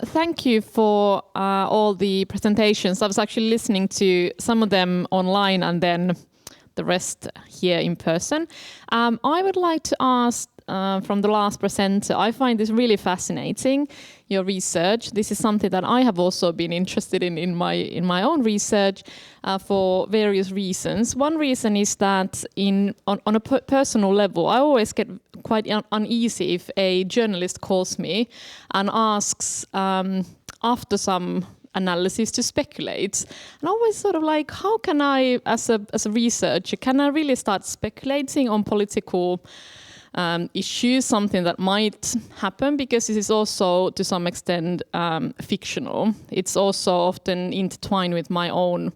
Thank you for all the presentations. I was actually listening to some of them online and then the rest here in person. I would like to ask from the last presenter, I find this really fascinating, your research. This is something that I have also been interested in my own research for various reasons. One reason is that on a personal level, I always get quite uneasy if a journalist calls me and asks after some analysis to speculate. And I always sort of like, how can I, as a researcher, can I really start speculating on political issues, something that might happen, because this is also to some extent fictional. It's also often intertwined with my own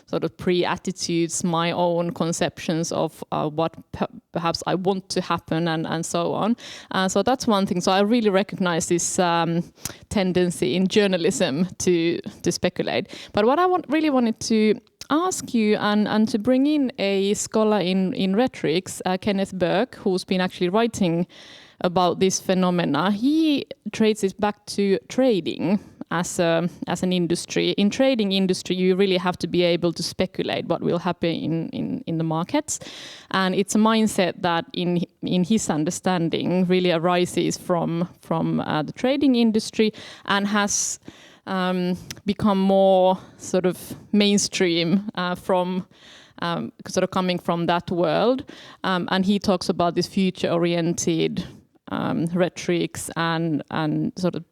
sort of pre-attitudes, my own conceptions of what perhaps I want to happen and so on. So that's one thing. So I really recognize this tendency in journalism to speculate. But what I really wanted to ask you and to bring in a scholar in rhetorics, Kenneth Burke, who's been actually writing about this phenomena. He traces it back to trading as an industry. In trading industry, you really have to be able to speculate what will happen in the markets, and it's a mindset that in his understanding really arises from the trading industry and has become more sort of mainstream from sort of coming from that world. And he talks about this future-oriented rhetorics and sort of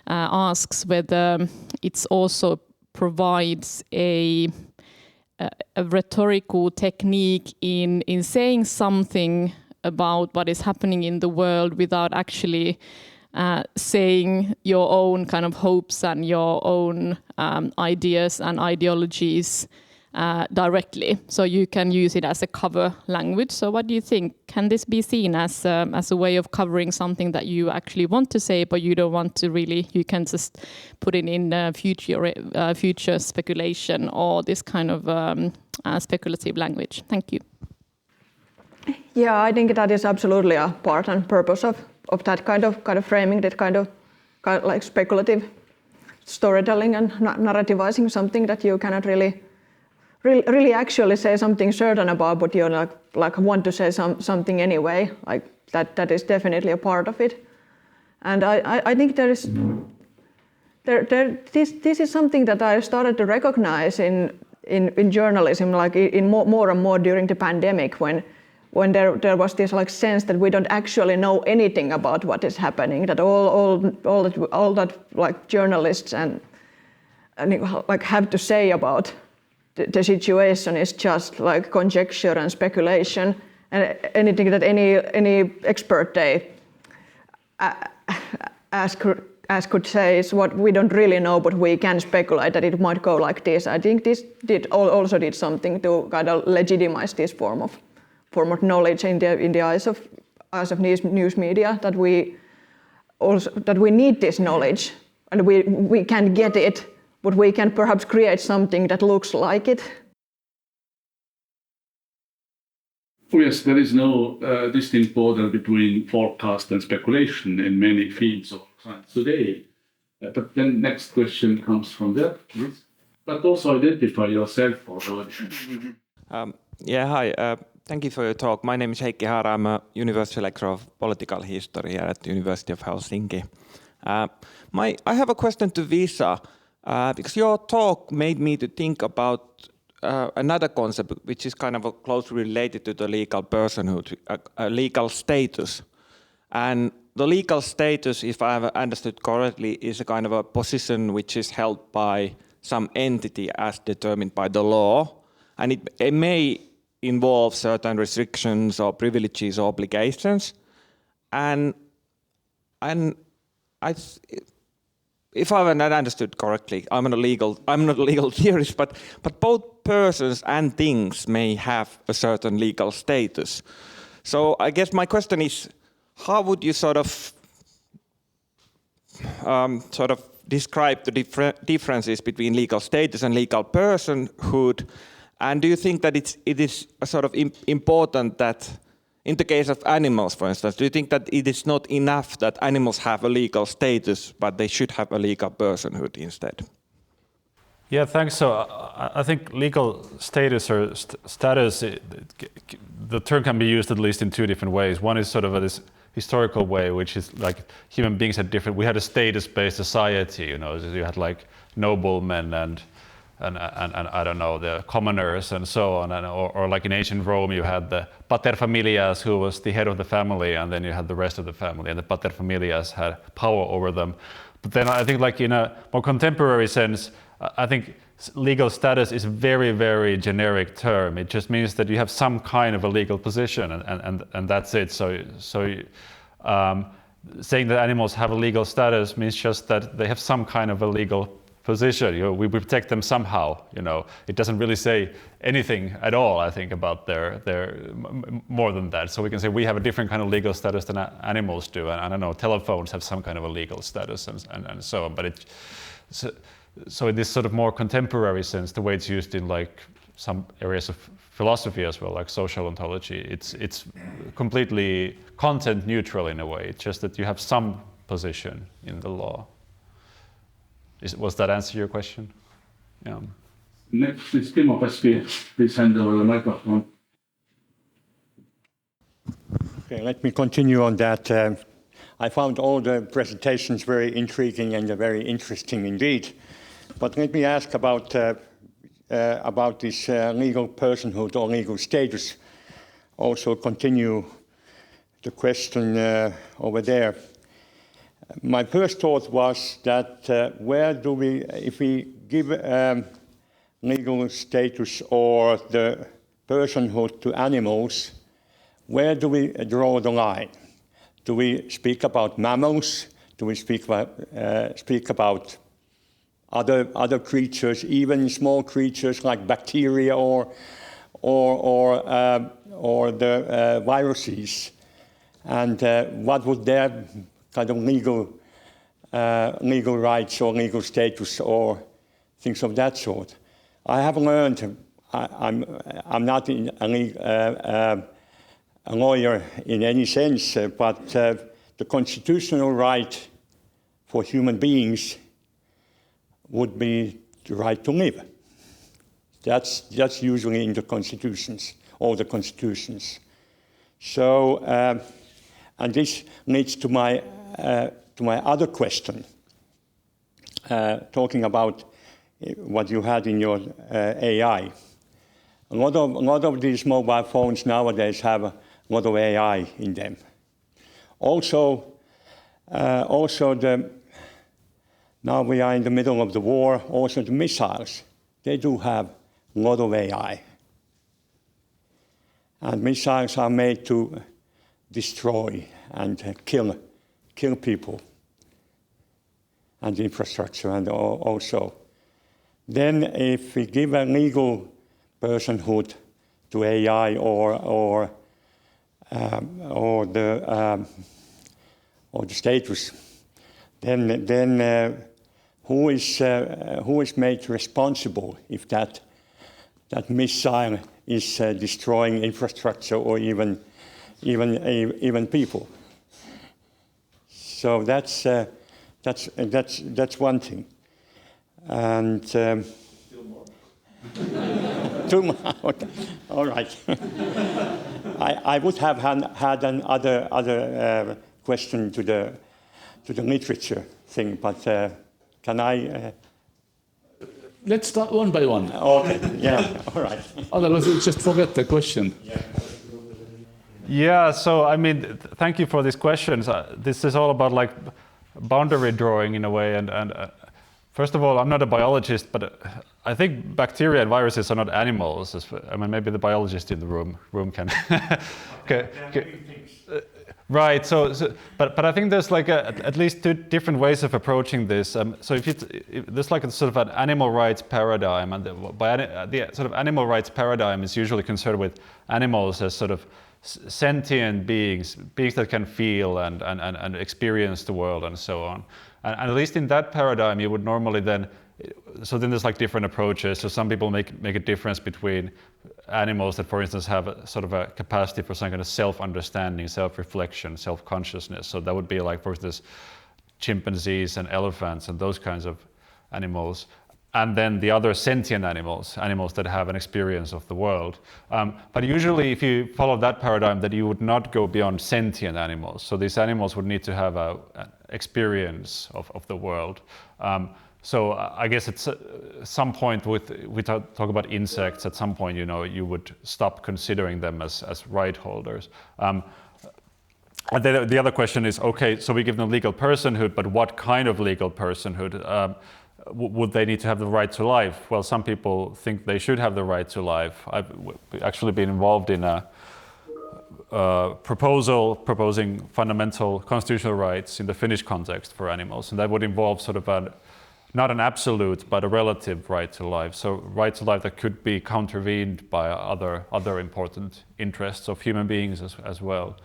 asks whether it's also provides a rhetorical technique in saying something about what is happening in the world without actually saying your own kind of hopes and your own ideas and ideologies directly. So you can use it as a cover language. So what do you think? Can this be seen as a way of covering something that you actually want to say, but you don't want to really, you can just put it in future speculation or this kind of speculative language? Thank you. Yeah, I think that is absolutely a part and purpose of that kind of framing, that kind of like speculative storytelling and narrativizing something that you cannot really actually say something certain about, but you like want to say something anyway. Like that is definitely a part of it. And I think this is something that I started to recognize in journalism, like in more and more during the pandemic, when there was this like sense that we don't actually know anything about what is happening, that all that like journalists and like have to say about the situation is just like conjecture and speculation, and anything that any expert they ask could say is what we don't really know, but we can speculate that it might go like this. I think this also did something to kind of legitimize this form of knowledge in the eyes of news media, that we need this knowledge and we can get it, but we can perhaps create something that looks like it. Yes, there is no distinct border between forecast and speculation in many fields of science today. But then next question comes from that, please. But also identify yourself for the audience. Hi. Thank you for your talk. My name is Heikki Haara. I'm a university lecturer of political history here at the University of Helsinki. I have a question to Visa, because your talk made me to think about another concept which is kind of closely related to the legal personhood, legal status. And the legal status, if I have understood correctly, is a kind of a position which is held by some entity as determined by the law, and it may involve certain restrictions or privileges or obligations, and if I have understood correctly, I'm not a legal theorist, but both persons and things may have a certain legal status. So I guess my question is, how would you sort of describe the differences between legal status and legal personhood? And do you think that it is sort of important that In the case of animals, for instance, do you think that it is not enough that animals have a legal status, but they should have a legal personhood instead? Yeah, thanks. So I think legal status or status, the term can be used at least in two different ways. One is sort of this historical way, which is like human beings had different. We had a status-based society, you know. So you had like noblemen and I don't know, the commoners and so on, or like in ancient Rome you had the paterfamilias, who was the head of the family, and then you had the rest of the family, and the paterfamilias had power over them. But then I think, like in a more contemporary sense, I think legal status is a very, very generic term. It just means that you have some kind of a legal position, and that's it. So saying that animals have a legal status means just that they have some kind of a legal position. You know, we protect them somehow. You know, it doesn't really say anything at all, I think, about their more than that. So we can say we have a different kind of legal status than animals do. And I don't know, telephones have some kind of a legal status and so on. But so in this sort of more contemporary sense, the way it's used in like some areas of philosophy as well, like social ontology, it's completely content neutral in a way. It's just that you have some position in the law. Was that answer your question? Yeah. Next is Timo Paski. Please hand over the microphone. Okay, let me continue on that. I found all the presentations very intriguing and very interesting indeed. But let me ask about this legal personhood or legal status. Also continue the question over there. My first thought was that where do we, if we give legal status or the personhood to animals, where do we draw the line? Do we speak about mammals? Do we speak about other creatures, even small creatures like bacteria or the viruses? And what would their kind of legal rights or legal status or things of that sort? I have learned. I'm not a lawyer in any sense, but the constitutional right for human beings would be the right to live. That's usually in the constitutions, all the constitutions. So, and this leads to my other question, talking about what you had in your AI. A lot of these mobile phones nowadays have a lot of AI in them. Also now we are in the middle of the war, also the missiles, they do have a lot of AI. And missiles are made to destroy and kill people and infrastructure and also. Then if we give a legal personhood to AI or the status, then who is made responsible if that missile is destroying infrastructure or even people? So that's one thing. And still more. 2 more. Okay. All right. I would have had another question to the literature thing, but can I? Let's start one by one. Okay. Yeah. All right. Otherwise, we'll just forget the question. Yeah. So I mean, thank you for these questions. This is all about like boundary drawing in a way, and first of all, I'm not a biologist, but I think bacteria and viruses are not animals. I mean, maybe the biologist in the room can. Right. So, but I think there's like at least two different ways of approaching this. So if there's like a sort of an animal rights paradigm, and the sort of animal rights paradigm is usually concerned with animals as sort of sentient beings that can feel and experience the world and so on. And at least in that paradigm, you would normally then so then there's like different approaches. So some people make a difference between animals that, for instance, have a sort of a capacity for some kind of self-understanding, self-reflection, self-consciousness. So that would be like, for instance, chimpanzees and elephants and those kinds of animals. And then the other sentient animals that have an experience of the world. But usually if you follow that paradigm, that you would not go beyond sentient animals. So these animals would need to have an experience of the world. So I guess at some point, we talk about insects, at some point, you would stop considering them as right holders. And then the other question is, okay, so we give them legal personhood, but what kind of legal personhood? Would they need to have the right to life? Well, some people think they should have the right to life. I've actually been involved in a proposal proposing fundamental constitutional rights in the Finnish context for animals, and that would involve sort of not an absolute, but a relative right to life. So right to life that could be countervened by other important interests of human beings as well.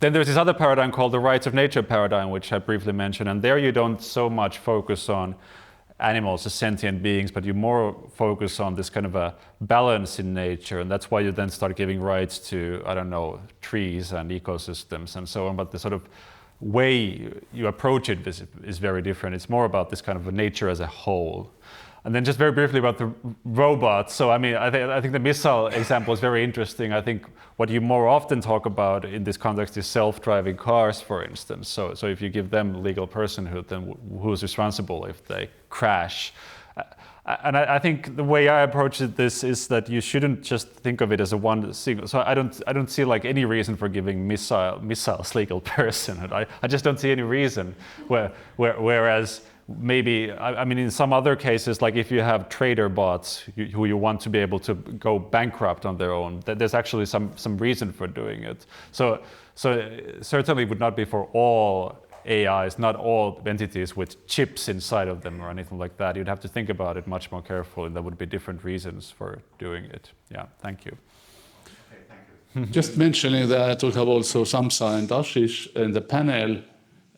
Then there's this other paradigm called the rights of nature paradigm, which I briefly mentioned, and there you don't so much focus on animals as sentient beings, but you more focus on this kind of a balance in nature, and that's why you then start giving rights to, I don't know, trees and ecosystems and so on, but the sort of way you approach it is very different. It's more about this kind of a nature as a whole. And then just very briefly about the robots. So I mean, I think the missile example is very interesting. I think what you more often talk about in this context is self-driving cars, for instance. So if you give them legal personhood, then who's responsible if they crash? And I think the way I approach this is that you shouldn't just think of it as a one single. So I don't see like any reason for giving missiles legal personhood. I just don't see any reason. Whereas maybe, I mean, in some other cases, like if you have trader bots who you want to be able to go bankrupt on their own, there's actually some reason for doing it. So certainly would not be for all AIs, not all entities with chips inside of them or anything like that. You'd have to think about it much more carefully. There would be different reasons for doing it. Yeah, thank you. Okay, thank you. Just mentioning that we have also Sampsa and Ashish in the panel,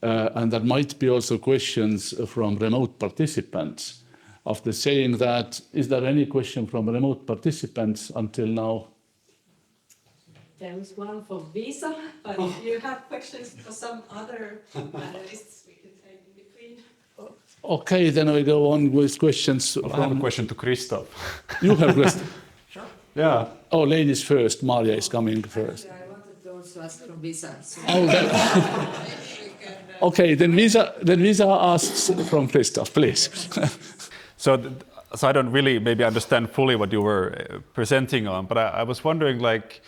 and there might be also questions from remote participants. After saying that, is there any question from remote participants until now? There was one for Visa, but if you have questions for some other panelists, we can take in between. Okay, then we go on with questions. Well, I have a question to Christoph. You have questions? Sure. Yeah. Oh, ladies first. Maria is coming first. I wanted to also ask from Visa. So okay, then Visa asks from Christoph, please. So I don't really maybe understand fully what you were presenting on, but I was wondering, like,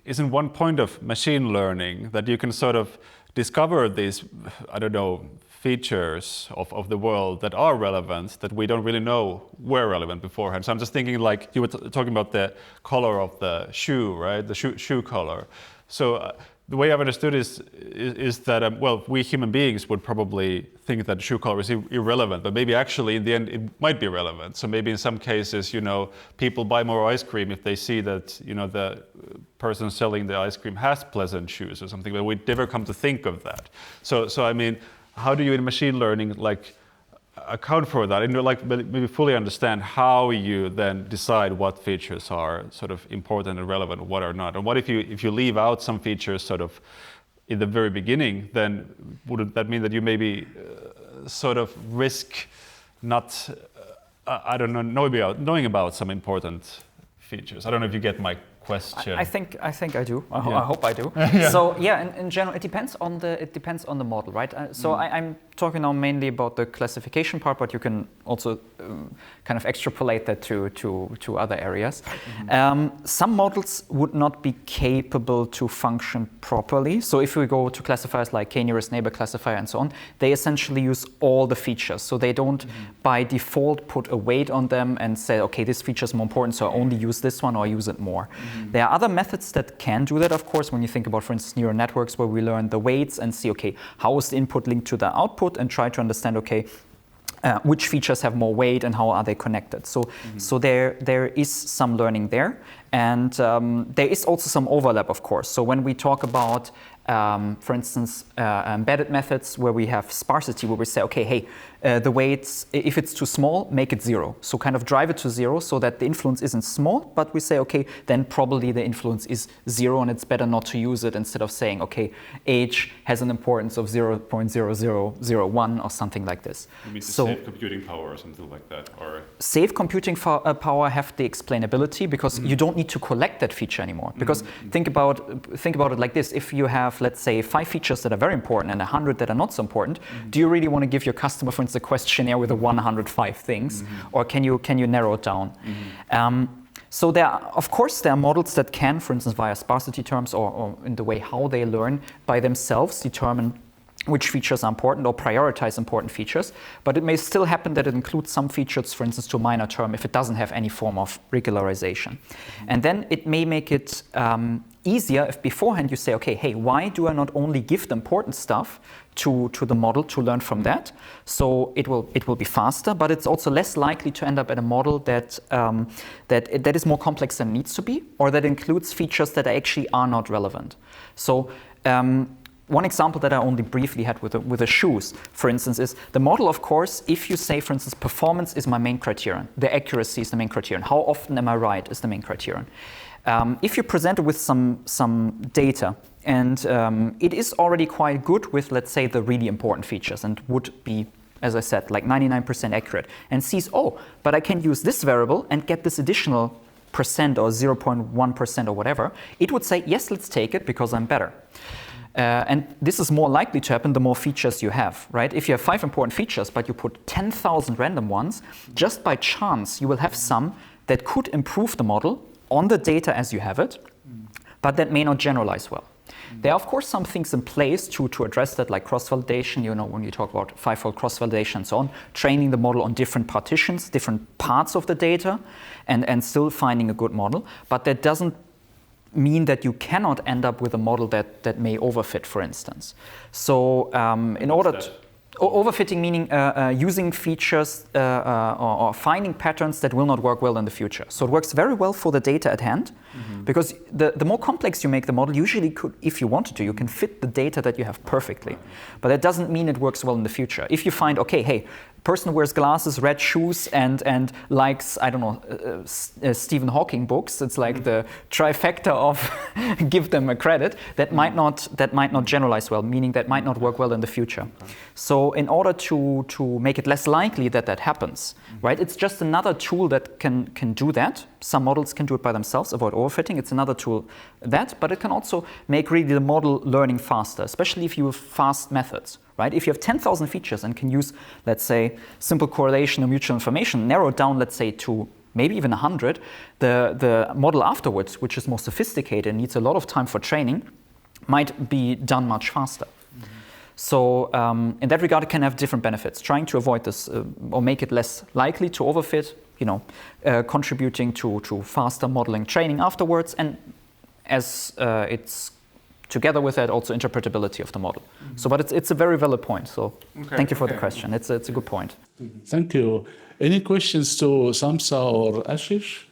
isn't one point of machine learning that you can sort of discover these, I don't know, features of the world that are relevant that we don't really know were relevant beforehand? So I'm just thinking, like, you were talking about the color of the shoe, right? The shoe color. So the way I've understood is that, well, we human beings would probably think that shoe color is irrelevant, but maybe actually in the end it might be relevant. So maybe in some cases, people buy more ice cream if they see that, the person selling the ice cream has pleasant shoes or something, but we never come to think of that. So I mean, how do you in machine learning, like, account for that and maybe fully understand how you then decide what features are sort of important and relevant, what are not? And what if you leave out some features sort of in the very beginning, then wouldn't that mean that you maybe sort of risk not, I don't know, knowing about some important features? I don't know if you get my question. I think I do. I hope I do. Yeah. So yeah, in general, it depends on the model, right? I'm talking now mainly about the classification part, but you can also kind of extrapolate that to other areas. Mm-hmm. Some models would not be capable to function properly. So if we go to classifiers like k-nearest neighbor classifier and so on, they essentially use all the features. So they don't by default put a weight on them and say, okay, this feature is more important, so I only use this one or use it more. Mm-hmm. There are other methods that can do that, of course, when you think about, for instance, neural networks, where we learn the weights and see, okay, how is the input linked to the output, and try to understand, okay, which features have more weight and how are they connected. So, so there is some learning there. And there is also some overlap, of course. So when we talk about For instance, embedded methods where we have sparsity, where we say, okay, hey, the weights, if it's too small, make it 0. So kind of drive it to 0 so that the influence isn't small, but we say, okay, then probably the influence is 0 and it's better not to use it instead of saying, okay, age has an importance of 0.0001 or something like this. You mean to so save computing power or something like that? Or save computing power have the explainability because you don't need to collect that feature anymore. Because think about it like this: if you have, let's say, 5 features that are very important and 100 that are not so important, do you really want to give your customer, for instance, a questionnaire with the 105 things, or can you narrow it down? So of course, there are models that can, for instance, via sparsity terms or in the way how they learn by themselves, determine which features are important or prioritize important features, but it may still happen that it includes some features, for instance, to a minor term if it doesn't have any form of regularization. And then it may make it easier if beforehand you say, okay, hey, why do I not only give the important stuff to the model to learn from that? So it will be faster, but it's also less likely to end up at a model that is more complex than it needs to be, or that includes features that actually are not relevant. So one example that I only briefly had with the shoes, for instance, is the model, of course, if you say, for instance, performance is my main criterion, the accuracy is the main criterion, how often am I right is the main criterion. If you're presented with some data and it is already quite good with, let's say, the really important features and would be, as I said, like 99% accurate, and sees, oh, but I can use this variable and get this additional percent or 0.1% or whatever, it would say, yes, let's take it because I'm better. And this is more likely to happen the more features you have, right? If you have 5 important features, but you put 10,000 random ones, just by chance, you will have some that could improve the model on the data as you have it, but that may not generalize well. There are, of course, some things in place to address that, like cross-validation, when you talk about 5-fold cross-validation and so on, training the model on different partitions, different parts of the data, and still finding a good model. But that doesn't mean that you cannot end up with a model that may overfit, for instance. So in order to... Overfitting meaning using features or finding patterns that will not work well in the future. So it works very well for the data at hand, because the more complex you make the model, usually if you wanted to, you can fit the data that you have perfectly. But that doesn't mean it works well in the future. If you find, okay, hey, person wears glasses, red shoes, and likes, I don't know, Stephen Hawking books. It's like the trifecta of give them a credit. That might not generalize well, meaning that might not work well in the future. So in order to make it less likely that happens, right? It's just another tool that can do that. Some models can do it by themselves, avoid overfitting. It's another tool but it can also make really the model learning faster, especially if you have fast methods. Right? If you have 10,000 features and can use, let's say, simple correlation or mutual information, narrow it down, let's say, to maybe even 100, the model afterwards, which is more sophisticated and needs a lot of time for training, might be done much faster. So in that regard, it can have different benefits. Trying to avoid this or make it less likely to overfit, contributing to faster modeling training afterwards, and as it's together with that, also interpretability of the model. So, but it's a very valid point. So, thank you for the question. It's a good point. Thank you. Any questions to Sampsa or Ashish?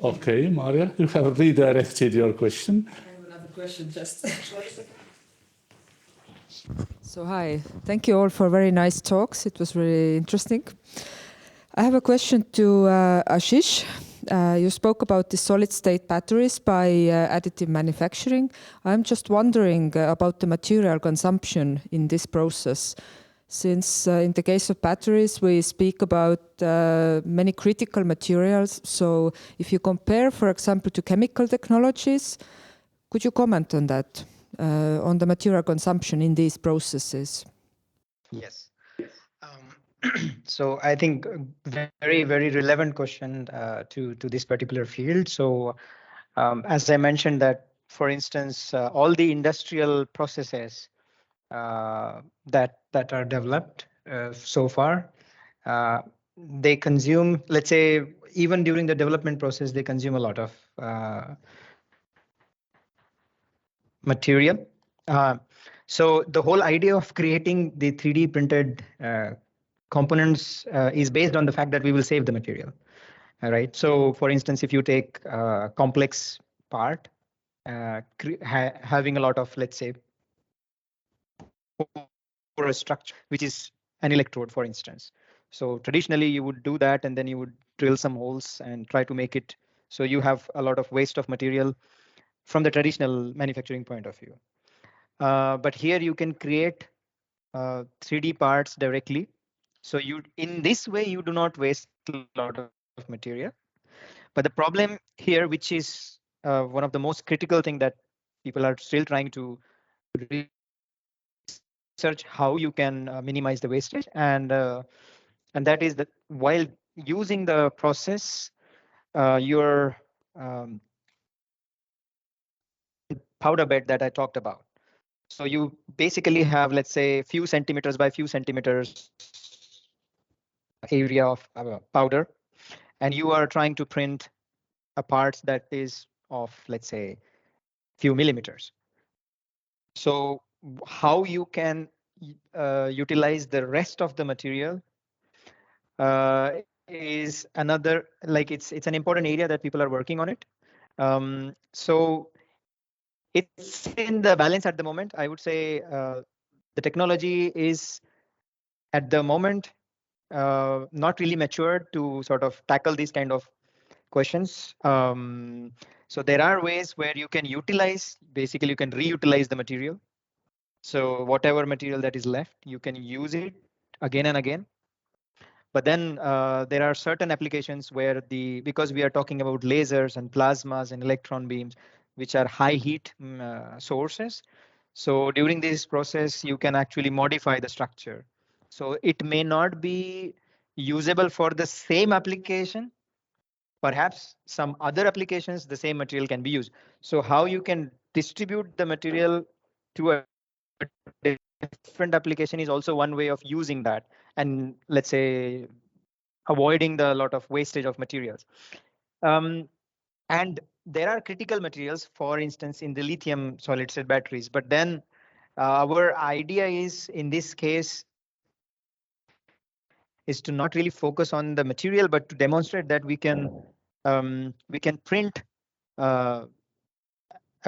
Okay, Maria, you have redirected your question. I have another question just. So, hi. Thank you all for very nice talks. It was really interesting. I have a question to Ashish. You spoke about the solid-state batteries by additive manufacturing. I'm just wondering about the material consumption in this process. Since in the case of batteries, we speak about many critical materials. So if you compare, for example, to chemical technologies, could you comment on that, on the material consumption in these processes? Yes. So I think very, very relevant question to this particular field. So as I mentioned that, for instance, all the industrial processes that are developed so far, they consume, let's say, even during the development process, they consume a lot of material. So the whole idea of creating the 3D printed components is based on the fact that we will save the material. All right. So for instance, if you take a complex part, having a lot of, let's say, porous structure, which is an electrode, for instance. So traditionally, you would do that, and then you would drill some holes and try to make it so you have a lot of waste of material from the traditional manufacturing point of view. But here you can create 3D parts directly. So in this way, you do not waste a lot of material. But the problem here, which is one of the most critical thing that people are still trying to research how you can minimize the wastage, and that is that while using the process, your powder bed that I talked about. So you basically have, let's say, few centimeters by few centimeters area of powder, and you are trying to print a part that is of, let's say, few millimeters. So how you can utilize the rest of the material is another, like it's an important area that people are working on it. So it's in the balance at the moment. I would say the technology is at the moment not really matured to sort of tackle these kind of questions. So there are ways where you can utilize, basically you can reutilize the material. So whatever material that is left, you can use it again and again. But then there are certain applications where because we are talking about lasers and plasmas and electron beams, which are high heat sources. So during this process, you can actually modify the structure. So it may not be usable for the same application. Perhaps some other applications, the same material can be used. So how you can distribute the material to a different application is also one way of using that, and let's say avoiding the lot of wastage of materials. And there are critical materials, for instance, in the lithium solid state batteries. But then our idea is, in this case, is to not really focus on the material, but to demonstrate that we can print a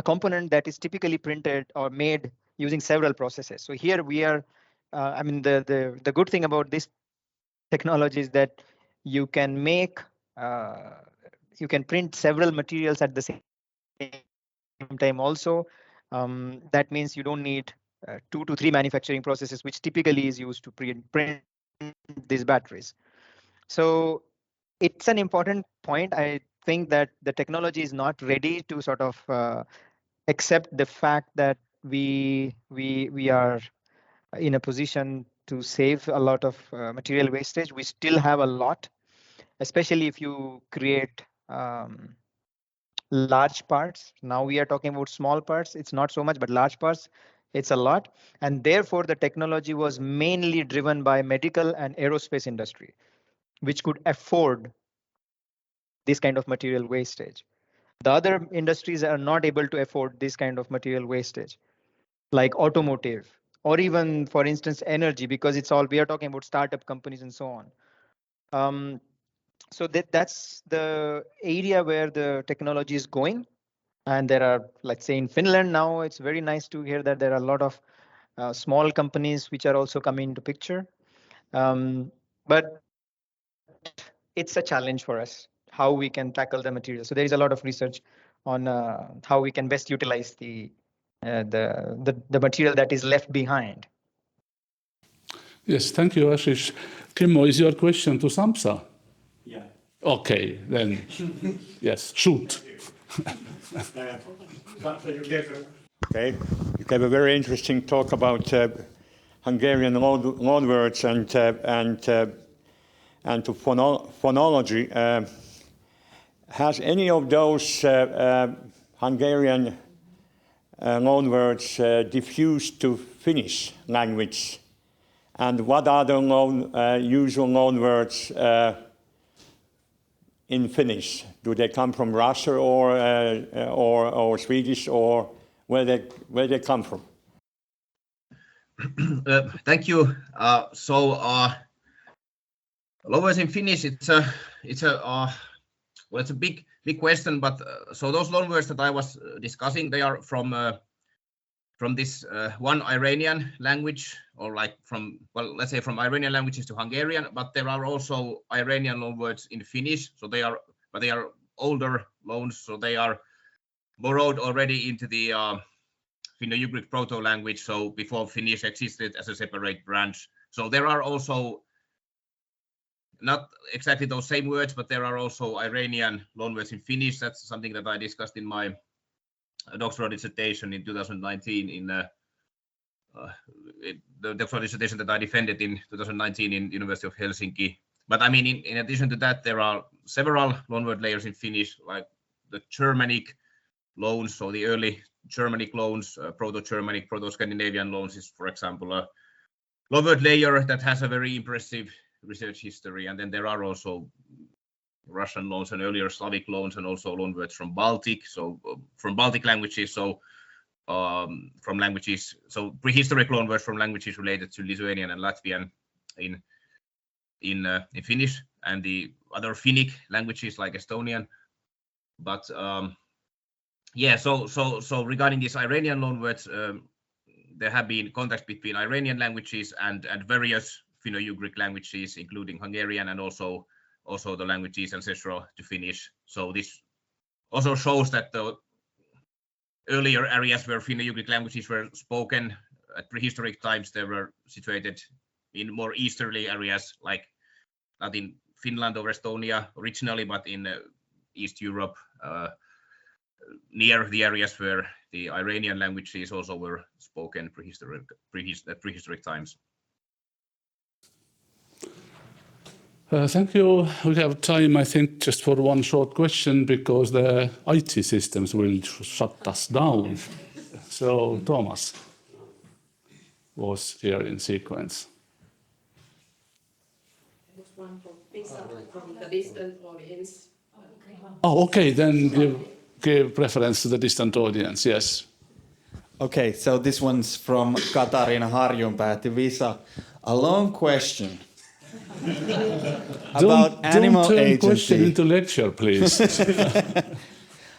component that is typically printed or made using several processes. So here we are, I mean, the good thing about this technology is that you can make, you can print several materials at the same time also. That means you don't need 2 to 3 manufacturing processes, which typically is used to print these batteries. So it's an important point. I think that the technology is not ready to sort of accept the fact that we are in a position to save a lot of material wastage. We still have a lot, especially if you create large parts. Now we are talking about small parts. It's not so much, but large parts, it's a lot. And therefore, the technology was mainly driven by medical and aerospace industry, which could afford this kind of material wastage. The other industries are not able to afford this kind of material wastage, like automotive, or even, for instance, energy, because it's all, we are talking about startup companies and so on. So that's the area where the technology is going. And there are, let's say in Finland now, it's very nice to hear that there are a lot of small companies which are also coming into picture. But it's a challenge for us, how we can tackle the material. So there is a lot of research on how we can best utilize the material that is left behind. Yes, thank you, Ashish. Kimmo, is your question to Sampsa? Yeah. Okay, then yes, shoot. Okay, you gave a very interesting talk about Hungarian loanwords and to phonology. Has any of those Hungarian loanwords diffused to Finnish language? And what are the usual loanwords in Finnish? Do they come from Russia or Swedish, or where they come from? Thank you. Loanwords in Finnish, it's a big big question, but so those loanwords that I was discussing, they are from this one Iranian language, or like from, well, let's say from Iranian languages to Hungarian, but there are also Iranian loanwords in Finnish, so they are older loans, so they are borrowed already into the Finno-Ugric proto-language, so before Finnish existed as a separate branch. So there are also not exactly those same words, but there are also Iranian loanwords in Finnish. That's something that I discussed in my doctoral dissertation in 2019 in the doctoral dissertation that I defended in 2019 in University of Helsinki. But I mean, in addition to that, there are several loanword layers in Finnish, like the Germanic loans, so the early Germanic loans, Proto-Germanic, Proto-Scandinavian loans is, for example, a loanword layer that has a very impressive research history. And then there are also Russian loans and earlier Slavic loans, and also loanwords from Baltic, so from Baltic languages, so from languages, so prehistoric loanwords from languages related to Lithuanian and Latvian in Finnish, and the other Finnic languages like Estonian. But yeah, so regarding these Iranian loanwords, there have been contacts between Iranian languages and various Finno-Ugric languages, including Hungarian and also the languages ancestral to Finnish. So this also shows that the earlier areas where Finno-Ugric languages were spoken at prehistoric times, they were situated in more easterly areas, like not in Finland or Estonia originally, but in East Europe, near the areas where the Iranian languages also were spoken at prehistoric times. Thank you. We have time, I think, just for one short question, because the IT systems will shut us down. So Thomas was here in sequence. There's one from Visa from the distant audience. Oh, okay, then give preference to the distant audience, yes. Okay, so this one's from Katarina Harjunpää to Visa. A long question. About animal don't turn agency. Question into lecture, please.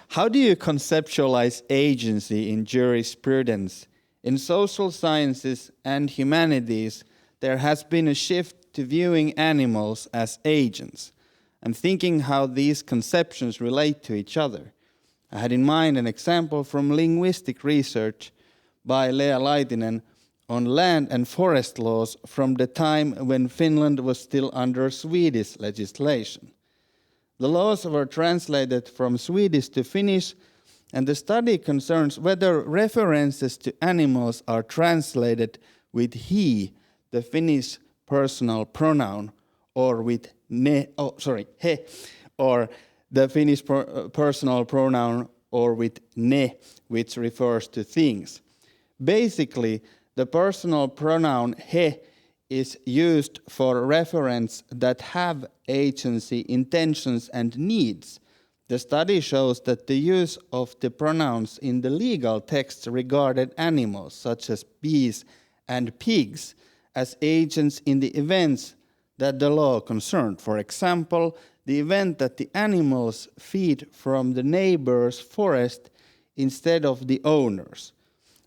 How do you conceptualize agency in jurisprudence? In social sciences and humanities, there has been a shift to viewing animals as agents and thinking how these conceptions relate to each other. I had in mind an example from linguistic research by Lea Laitinen on land and forest laws from the time when Finland was still under Swedish legislation. The laws were translated from Swedish to Finnish, and the study concerns whether references to animals are translated with he, the Finnish personal pronoun, or with he, or the Finnish personal pronoun, or with ne, which refers to things. Basically, the personal pronoun he is used for reference that have agency, intentions, and needs. The study shows that the use of the pronouns in the legal texts regarded animals, such as bees and pigs, as agents in the events that the law concerned. For example, the event that the animals feed from the neighbor's forest instead of the owner's.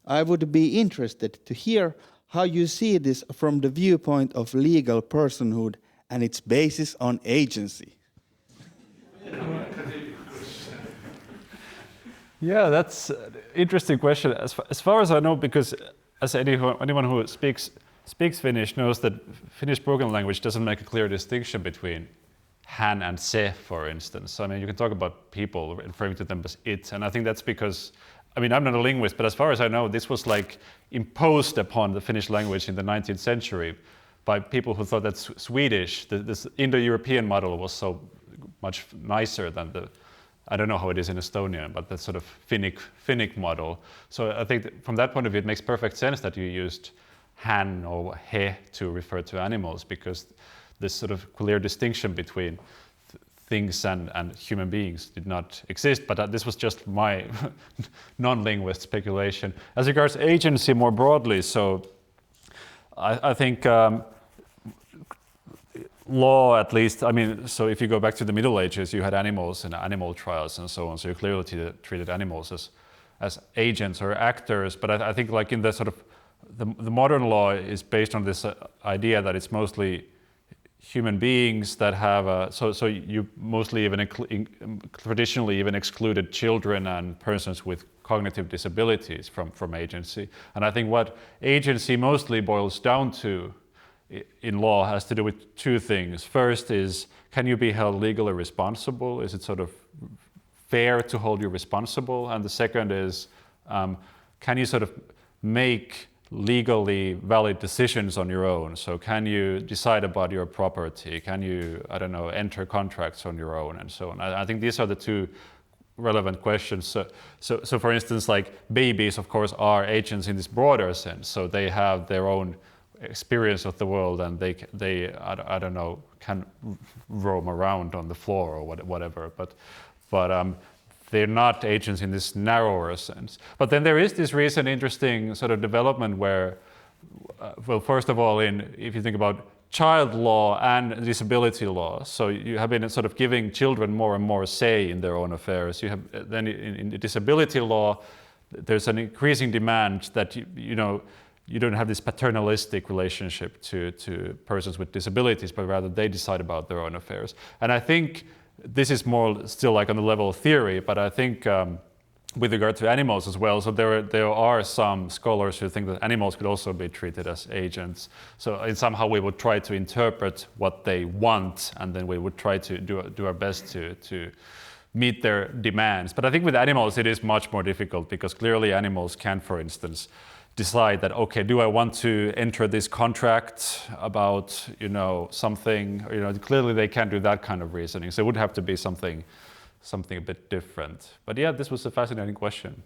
I would be interested to hear how you see this from the viewpoint of legal personhood and its basis on agency. Yeah, that's an interesting question. As far as I know, because as anyone who speaks Finnish knows that Finnish spoken language doesn't make a clear distinction between hän and se, for instance. I mean, you can talk about people referring to them as it, and I think that's because, I mean, I'm not a linguist, but as far as I know, this was like imposed upon the Finnish language in the 19th century by people who thought that Swedish, this Indo-European model was so much nicer than the, I don't know how it is in Estonian, but that sort of Finnic model. So I think that from that point of view, it makes perfect sense that you used hän or he to refer to animals, because this sort of clear distinction between things and human beings did not exist, but this was just my non-linguist speculation. As regards agency more broadly, so I think law, at least, I mean, so if you go back to the Middle Ages, you had animals and animal trials and so on. So you clearly treated animals as agents or actors. But I think like in the sort of the modern law is based on this idea that it's mostly human beings that have so you mostly even traditionally even excluded children and persons with cognitive disabilities from agency. And I think what agency mostly boils down to in law has to do with two things. First is, can you be held legally responsible? Is it sort of fair to hold you responsible? And the second is, can you sort of make legally valid decisions on your own? So can you decide about your property? Can you, I don't know, enter contracts on your own and so on? I think these are the two relevant questions. So for instance, like babies, of course, are agents in this broader sense. So they have their own experience of the world, and they I don't know, can roam around on the floor or whatever. But they're not agents in this narrower sense. But then there is this recent interesting sort of development where, well, first of all, if you think about child law and disability law, so you have been sort of giving children more and more say in their own affairs. You have then in the disability law, there's an increasing demand that you don't have this paternalistic relationship to persons with disabilities, but rather they decide about their own affairs. And I think this is more still like on the level of theory, but I think with regard to animals as well, so there are some scholars who think that animals could also be treated as agents. So in somehow we would try to interpret what they want, and then we would try to do our best to meet their demands. But I think with animals it is much more difficult, because clearly animals can, for instance, decide that, okay, do I want to enter this contract about, something, clearly they can't do that kind of reasoning. So it would have to be something a bit different. But yeah, this was a fascinating question.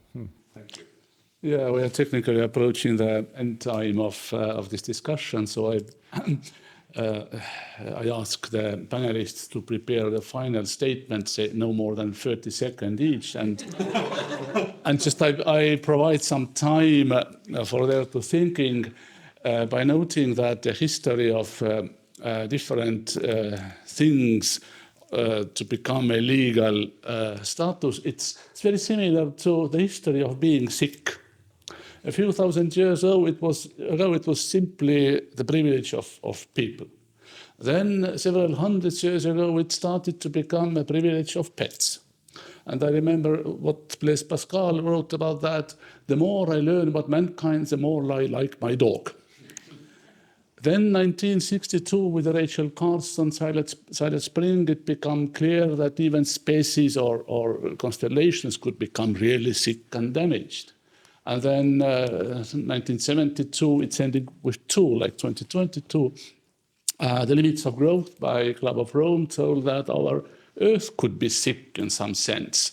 Thank you. Yeah, we are technically approaching the end time of this discussion. So I ask the panelists to prepare the final statement, say no more than 30 seconds each, and just I provide some time for their to thinking by noting that the history of different things to become a legal status, it's very similar to the history of being sick. A few thousand years ago, it was simply the privilege of people. Then, several hundred years ago, it started to become a privilege of pets. And I remember what Blaise Pascal wrote about that. The more I learn about mankind, the more I like my dog. Then, 1962, with Rachel Carson, Silent Spring, it became clear that even species or constellations could become really sick and damaged. And then 1972, it's ended with two, like 2022. The Limits of Growth by Club of Rome told that our Earth could be sick in some sense.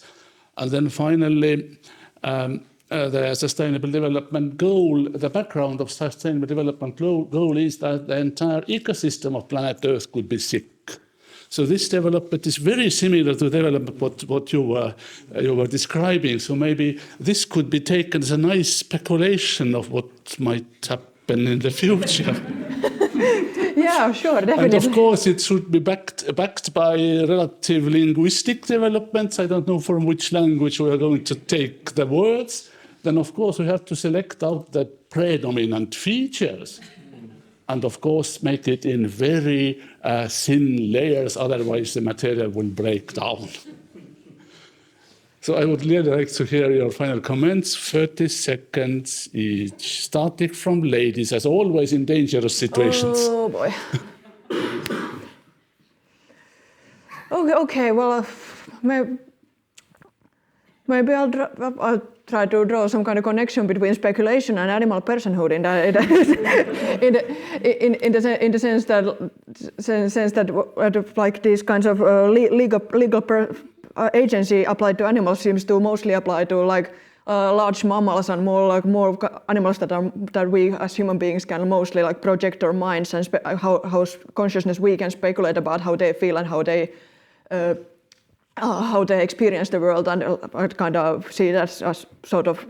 And then finally, the Sustainable Development Goal, the background of Sustainable Development Goal is that the entire ecosystem of planet Earth could be sick. So this development is very similar to the development what you were describing. So maybe this could be taken as a nice speculation of what might happen in the future. Yeah, sure, definitely. And of course, it should be backed by relative linguistic developments. I don't know from which language we are going to take the words. Then, of course, we have to select out the predominant features. And of course, make it in very thin layers, otherwise the material will break down. So I would really like to hear your final comments, 30 seconds each, starting from ladies, as always in dangerous situations. Oh boy. Okay, well, maybe I'll try to draw some kind of connection between speculation and animal personhood in the sense that like these kinds of legal agency applied to animals seems to mostly apply to like large mammals and more animals that we as human beings can mostly like project our minds and how consciousness we can speculate about how they feel and how they experience the world, and kind of see that as sort of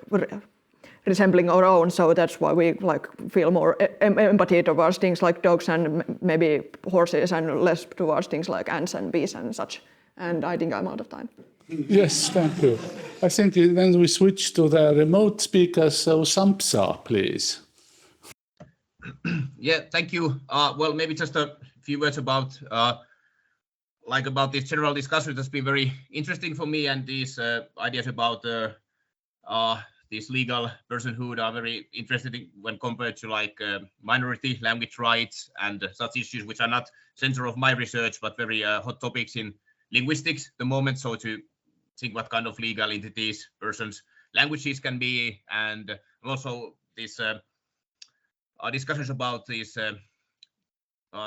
resembling our own. So that's why we like feel more empathy towards things like dogs and maybe horses, and less towards things like ants and bees and such. And I think I'm out of time. Yes, thank you. I think then we switch to the remote speakers. So Sampsa, please. Yeah, thank you. Well, maybe just a few words about this general discussion. That's been very interesting for me, and these ideas about this legal personhood are very interesting when compared to like minority language rights and such issues, which are not center of my research, but very hot topics in linguistics at the moment. So to think what kind of legal entities persons' languages can be, and also this discussions about these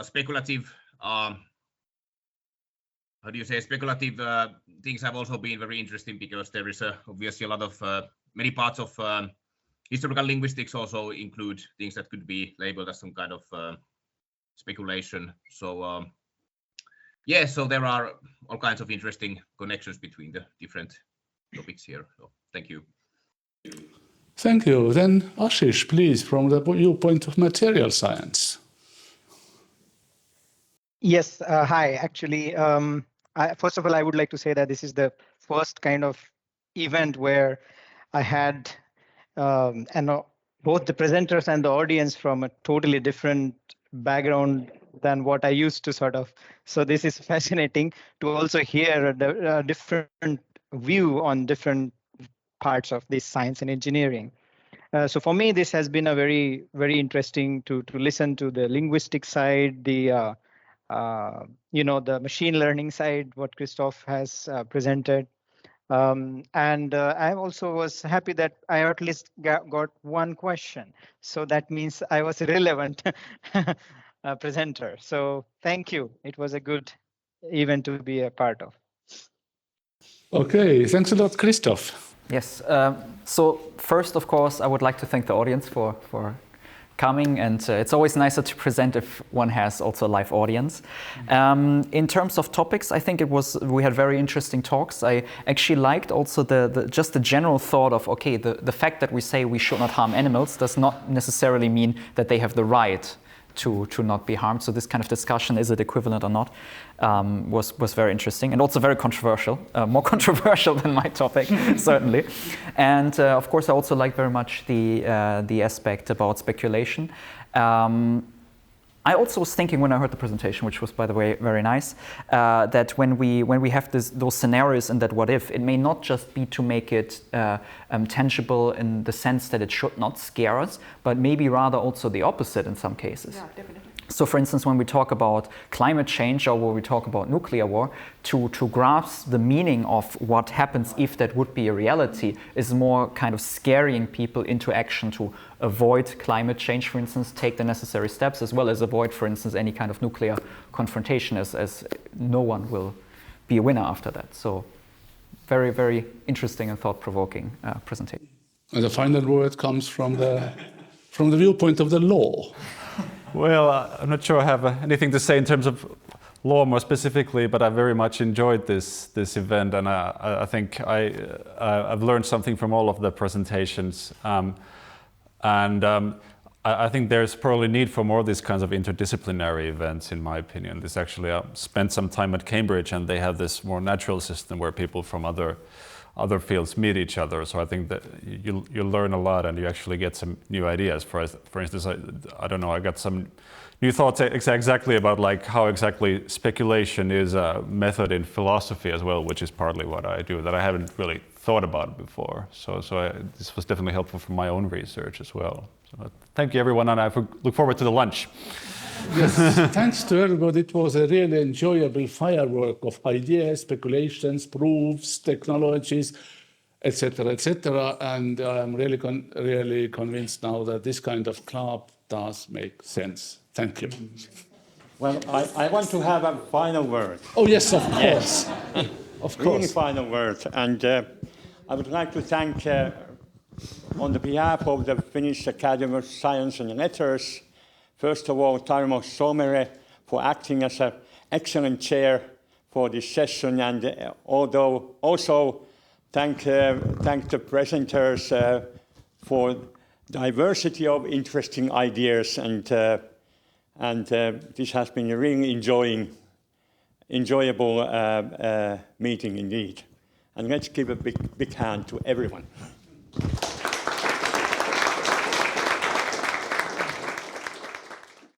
speculative speculative things have also been very interesting, because there is obviously a lot of many parts of historical linguistics also include things that could be labeled as some kind of speculation. So yeah, so there are all kinds of interesting connections between the different topics here. So thank you. Thank you. Then Ashish, please, from the viewpoint of material science. Yes, hi. Actually, first of all, I would like to say that this is the first kind of event where I had both the presenters and the audience from a totally different background than what I used to sort of. So this is fascinating to also hear a different view on different parts of this science and engineering. So for me, this has been a very, very interesting to listen to the linguistic side, the the machine learning side, what Christoph has presented. And I also was happy that I at least got one question. So that means I was a relevant presenter. So thank you. It was a good event to be a part of. Okay, thanks a lot, Christoph. Yes. So first, of course, I would like to thank the audience for coming, and it's always nicer to present if one has also a live audience. In terms of topics, I think we had very interesting talks. I actually liked also just the general thought of, okay, the fact that we say we should not harm animals does not necessarily mean that they have the right to not be harmed. So this kind of discussion, is it equivalent or not, was very interesting and also very controversial, more controversial than my topic, certainly. And of course, I also like very much the aspect about speculation. I also was thinking when I heard the presentation, which was, by the way, very nice, that when we have those scenarios in that what if, it may not just be to make it tangible in the sense that it should not scare us, but maybe rather also the opposite in some cases. Yeah, definitely. So for instance, when we talk about climate change or when we talk about nuclear war, to grasp the meaning of what happens if that would be a reality is more kind of scaring people into action to avoid climate change, for instance, take the necessary steps, as well as avoid, for instance, any kind of nuclear confrontation, as no one will be a winner after that. So very, very interesting and thought-provoking presentation. And the final word comes from the viewpoint of the law. Well, I'm not sure I have anything to say in terms of law more specifically, but I very much enjoyed this event, and I think I've learned something from all of the presentations. I think there's probably need for more of these kinds of interdisciplinary events, in my opinion. This actually, I spent some time at Cambridge, and they have this more natural system where people from other fields meet each other. So I think that you learn a lot, and you actually get some new ideas. For instance, I don't know, I got some new thoughts exactly about like how exactly speculation is a method in philosophy as well, which is partly what I do that I haven't really thought about before. So this was definitely helpful for my own research as well. So thank you, everyone, and I look forward to the lunch. Yes, thanks to everybody. It was a really enjoyable firework of ideas, speculations, proofs, technologies, etc., etc. And I'm really convinced now that this kind of club does make sense. Thank you. Well, I want to have a final word. Oh yes, of course. Of course. Really final word. And I would like to thank, on the behalf of the Finnish Academy of Science and Letters, first of all, Tarmo Soomere for acting as an excellent chair for this session, and also thank the presenters for diversity of interesting ideas, and this has been a really enjoyable meeting indeed. And let's give a big hand to everyone.